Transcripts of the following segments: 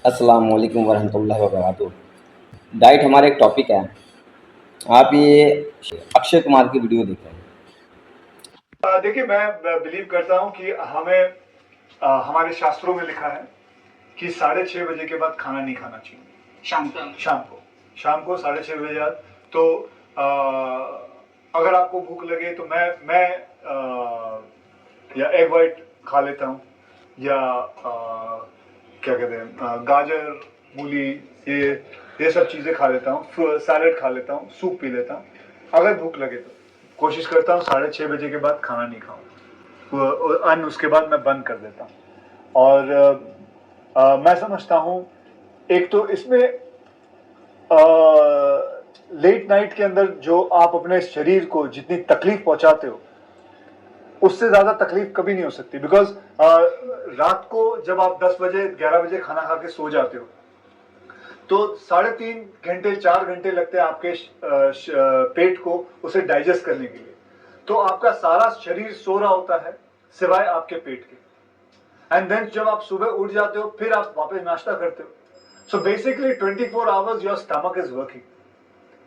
अस्सलाम वालेकुम वरहमतुल्लाहि वबरकातुहू। डाइट हमारा एक टॉपिक है। आप ये अक्षय कुमार की वीडियो देखें। देखिए, मैं बिलीव करता हूँ कि हमें हमारे शास्त्रों में लिखा है कि 6:30 बजे के बाद खाना नहीं खाना चाहिए। शाम को 6:30 बजे बाद। तो अगर आपको भूख लगे तो मैं या एग वाइट खा लेता हूँ, या क्या कहते हैं, गाजर, मूली, ये सब चीज़ें खा लेता हूँ, सैलेड खा लेता हूँ, सूप पी लेता हूँ। अगर भूख लगे तो कोशिश करता हूँ 6:30 बजे के बाद खाना नहीं खाऊं। अन्न उसके बाद मैं बंद कर देता हूँ। और मैं समझता हूँ, एक तो इसमें लेट नाइट के अंदर जो आप अपने शरीर को जितनी तकलीफ पहुंचाते हो, उससे ज्यादा तकलीफ कभी नहीं हो सकती। बिकॉज रात को जब आप 10 बजे 11 बजे खाना खा के सो जाते हो, तो 3.5 घंटे 4 घंटे लगते हैं आपके पेट को उसे डाइजेस्ट करने के लिए। तो आपका सारा शरीर सो रहा होता है सिवाय आपके पेट के। एंड देन जब आप सुबह उठ जाते हो, फिर आप वापस नाश्ता करते हो। So basically 24 hours your stomach is working.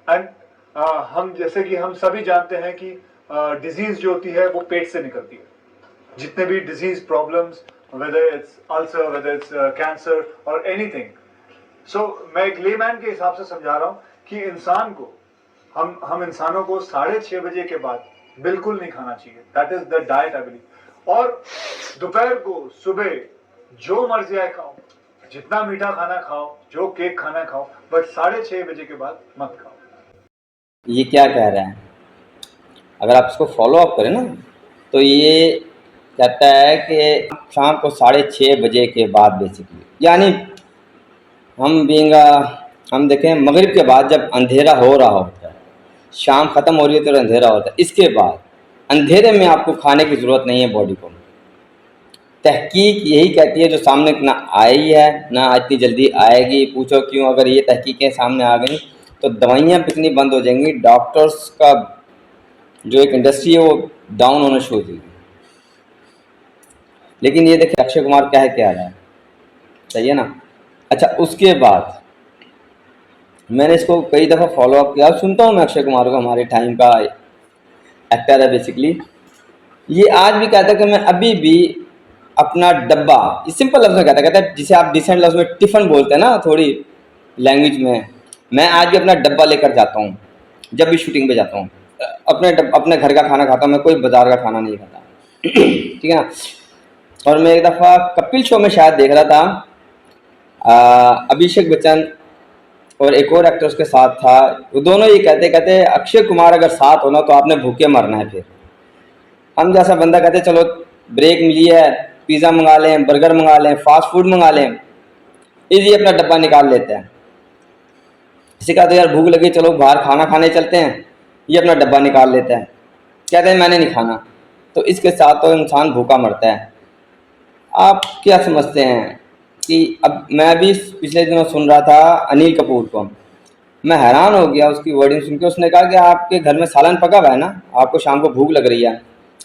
And हम जैसे कि हम सभी जानते हैं कि डिजीज जो होती है वो पेट से निकलती है। जितने भी disease problems, whether it's ulcer, whether it's cancer और एनीथिंग। सो मैं एक लेमैन के हिसाब से समझा रहा हूं कि इंसान को, हम इंसानों को 6:30 बजे के बाद बिल्कुल नहीं खाना चाहिए। That is the diet I believe. और दोपहर को, सुबह जो मर्जी आए खाओ, जितना मीठा खाना खाओ, जो केक खाना खाओ, बट 6:30 बजे के बाद मत खाओ। ये क्या कह रहा है? अगर आप इसको फॉलो अप करें ना, तो ये कहता है कि शाम को 6:30 बजे के बाद बेसिकली, यानी हम देखें मगरिब के बाद जब अंधेरा हो रहा होता है, शाम ख़त्म हो रही है तो अंधेरा होता है, इसके बाद अंधेरे में आपको खाने की ज़रूरत नहीं है बॉडी को। तहकीक यही कहती है, जो सामने ना आई है ना इतनी जल्दी आएगी। पूछो क्यों? अगर ये तहकीकें सामने आ गई तो दवाइयाँ बिकनी बंद हो जाएंगी, डॉक्टर्स का जो एक इंडस्ट्री है वो डाउन होना शुरू हो जाएगी। लेकिन ये देखिए अक्षय कुमार क्या रहा है, सही है ना? अच्छा, उसके बाद मैंने इसको कई दफ़ा फॉलो अप किया। सुनता हूँ मैं अक्षय कुमार को, हमारे टाइम का एक्टर है बेसिकली। ये आज भी कहता है कि मैं अभी भी अपना डब्बा, ये सिंपल लफ्ज़ में कहता है जिसे आप डिसेंट लफ्ज़ में टिफ़िन बोलते हैं ना थोड़ी लैंग्वेज में, मैं आज भी अपना डब्बा लेकर जाता हूँ जब भी शूटिंग पे जाता हूँ। अपने घर का खाना खाता हूँ मैं, कोई बाज़ार का खाना नहीं खाता। ठीक है ना? और मैं एक दफ़ा कपिल शो में शायद देख रहा था, अभिषेक बच्चन और एक और एक्टर उसके साथ था। वो दोनों ये कहते अक्षय कुमार अगर साथ होना तो आपने भूखे मरना है। फिर हम जैसा बंदा कहते चलो ब्रेक मिली है, पिज़्ज़ा मंगा लें, बर्गर मंगा लें, फास्ट फूड मंगा लें, इजी अपना डब्बा निकाल लेते हैं। किसी का तो यार भूख लगी, चलो बाहर खाना खाने चलते हैं, ये अपना डब्बा निकाल लेते हैं, कहते हैं मैंने नहीं खाना। तो इसके साथ तो इंसान भूखा मरता है। आप क्या समझते हैं कि अब मैं भी पिछले दिनों सुन रहा था अनिल कपूर को, मैं हैरान हो गया उसकी वर्डिंग सुन के। उसने कहा कि आपके घर में सालन पका हुआ है ना, आपको शाम को भूख लग रही है,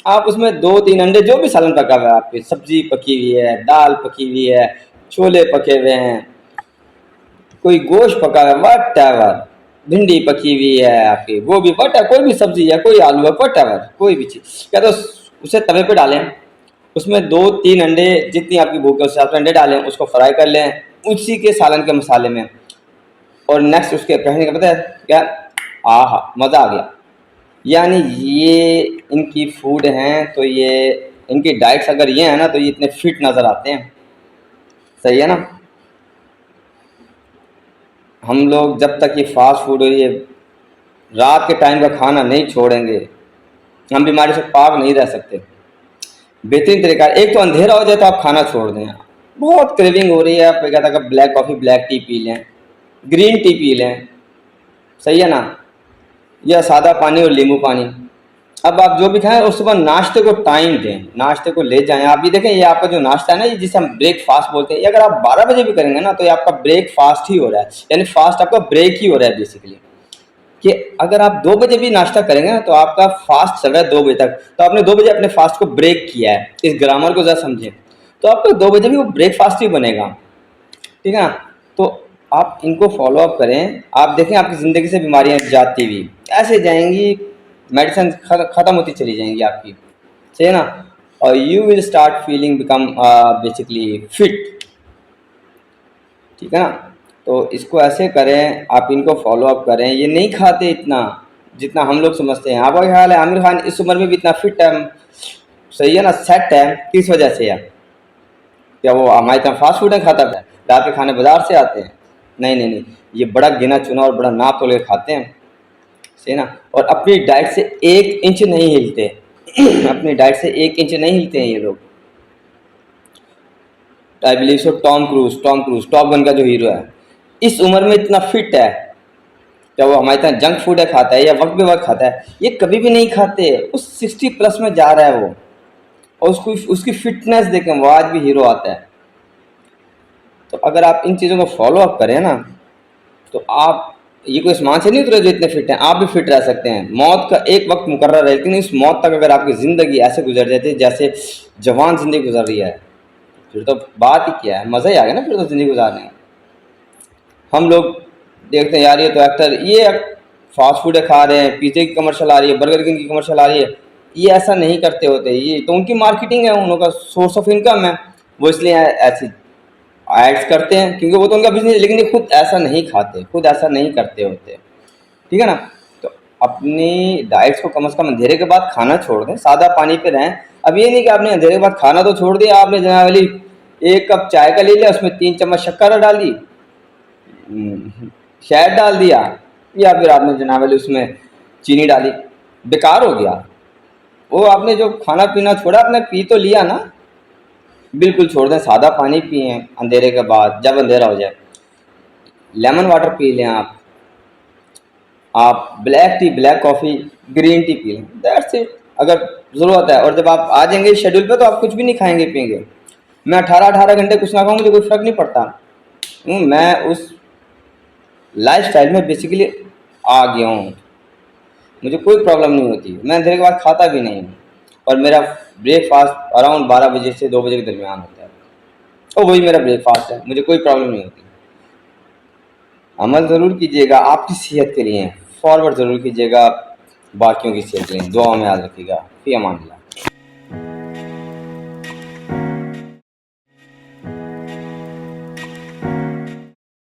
आप उसमें 2-3 अंडे, जो भी सालन पका हुआ है, आपकी सब्जी पकी हुई है, दाल पकी हुई है, छोले पके हुए हैं, कोई गोश्त पका हुआ है, वट एवर, भिंडी पकी हुई है आपकी, वो भी वट, कोई भी सब्जी है, कोई आलू है, वट एवर, कोई भी चीज़, क्या तो उसे तवे पे डालें, उसमें 2-3 अंडे, जितनी आपकी भूख है उस हिसाब से अंडे डालें, उसको फ्राई कर लें उसी के सालन के मसाले में, और नेक्स्ट उसके कहने का पता है क्या, आहा मज़ा आ गया। यानी ये इनकी फूड हैं, तो ये इनकी डाइट्स अगर ये है ना, तो ये इतने फिट नज़र आते हैं। सही है ना? हम लोग जब तक ये फास्ट फूड और ये रात के टाइम का खाना नहीं छोड़ेंगे, हम बीमारी से पाक नहीं रह सकते। बेहतरीन तरीका, एक तो अंधेरा हो जाए तो आप खाना छोड़ दें। बहुत क्रेविंग हो रही है, आप कहता है black coffee, black T P लें, ग्रीन टी पी लें, सही है ना, या सादा पानी और नींबू पानी। अब आप जो भी खाएं, उस सुबह नाश्ते को टाइम दें, नाश्ते को ले जाएं। आप ये देखें, ये आपका जो नाश्ता है ना, ये जिसे हम ब्रेकफास्ट बोलते हैं, ये अगर आप 12 बजे भी करेंगे ना, तो ये आपका ब्रेकफास्ट ही हो रहा है, यानी फास्ट आपका ब्रेक ही हो रहा है बेसिकली। कि अगर आप 2 बजे भी नाश्ता करेंगे ना, तो आपका फास्ट चल रहा है 2 बजे तक, तो आपने 2 बजे अपने फास्ट को ब्रेक किया है। इस ग्रामर को ज़रा समझें, तो आपका 2 बजे भी वो ब्रेकफास्ट ही बनेगा। ठीक है ना। तो आप इनको फॉलो अप करें, आप देखें आपकी ज़िंदगी से बीमारियां जाती हुई ऐसे जाएंगी, मेडिसिन ख़त्म होती चली जाएंगी आपकी, सही है ना। और you will start feeling become basically fit, ठीक है ना। तो इसको ऐसे करें, आप इनको फॉलो अप करें। ये नहीं खाते इतना जितना हम लोग समझते हैं। आपका ख्याल है आमिर खान इस उम्र में भी इतना फिट है, सही है ना, सेट है, किस वजह से है? क्या वो हमारी तरह फास्ट फूड खाता है? रात के खाने बाजार से आते हैं? नहीं नहीं नहीं, ये बड़ा गिना चुना और बड़ा नाप तोल के खाते हैं, सही ना। और अपनी डाइट से 1 इंच नहीं हिलते अपनी डाइट से 1 इंच नहीं हिलते हैं ये लोग। I believe so Tom cruise top gun का जो हीरो है, इस उम्र में इतना फिट है। क्या वो हमारी तरह जंक फूड है खाता है या वक्त बे वक्त खाता है? ये कभी भी नहीं खाते। उस 60+ में जा रहा है वो, और उसको उसकी फिटनेस देखें, वो आज भी हीरो आता है। तो अगर आप इन चीज़ों को फॉलो अप करें ना, तो आप, ये कोई आसमान से नहीं उतरे जो इतने फिट हैं, आप भी फिट रह सकते हैं। मौत का एक वक्त मुकर्रर है, लेकिन इस मौत तक अगर आपकी ज़िंदगी ऐसे गुजर जाती है जैसे जवान ज़िंदगी गुजर रही है, फिर तो बात ही क्या है, मज़ा ही आ गया ना फिर तो ज़िंदगी गुजारने में। हम लोग देखते हैं यार ये तो एक्टर, ये फास्ट फूड खा रहे हैं, पिज़्ज़े की कमर्शियल आ रही है, बर्गर किंग की कमर्शियल आ रही है, ये ऐसा नहीं करते होते। ये तो उनकी मार्केटिंग है, उनका सोर्स ऑफ इनकम है, वो इसलिए ऐसी एड्स करते हैं क्योंकि वो तो उनका बिजनेस है। लेकिन ये खुद ऐसा नहीं खाते, खुद ऐसा नहीं करते होते, ठीक है ना। तो अपनी डाइट्स को कम से कम अंधेरे के बाद खाना छोड़ दें, सादा पानी पे रहें। अब ये नहीं कि आपने अंधेरे के बाद खाना तो छोड़ दिया, आपने जनाबली 1 कप चाय का ले लिया, उसमें 3 चम्मच शक्कर डाल दी, शहद डाल दिया, या फिर आपने जनाबली उसमें चीनी डाली, बेकार हो गया। वो आपने जो खाना पीना छोड़ा, आपने पी तो लिया ना, बिल्कुल छोड़ दें, सादा पानी पिए अंधेरे के बाद, जब अंधेरा हो जाए। लेमन वाटर पी लें आप black T, black coffee, green tea P लें, दैट्स इट अगर ज़रूरत है। और जब आप आ जाएंगे शेड्यूल पे तो आप कुछ भी नहीं खाएंगे पिएंगे। मैं 18-18 घंटे कुछ ना खाऊँ, मुझे कोई फ़र्क नहीं पड़ता। मैं उस लाइफ स्टाइल में बेसिकली आ गया हूँ, मुझे कोई प्रॉब्लम नहीं होती। मैं अंधेरे के बाद खाता भी नहीं हूँ, और मेरा ब्रेकफास्ट अराउंड 12 बजे से 2 बजे के दरमियान होता है, और वही मेरा ब्रेकफास्ट है, मुझे कोई प्रॉब्लम नहीं होती। अमल ज़रूर कीजिएगा आपकी सेहत के लिए, फॉरवर्ड ज़रूर कीजिएगा बाकियों की सेहत के लिए। दुआ में याद रखिएगा। फ़ी अमान अल्लाह।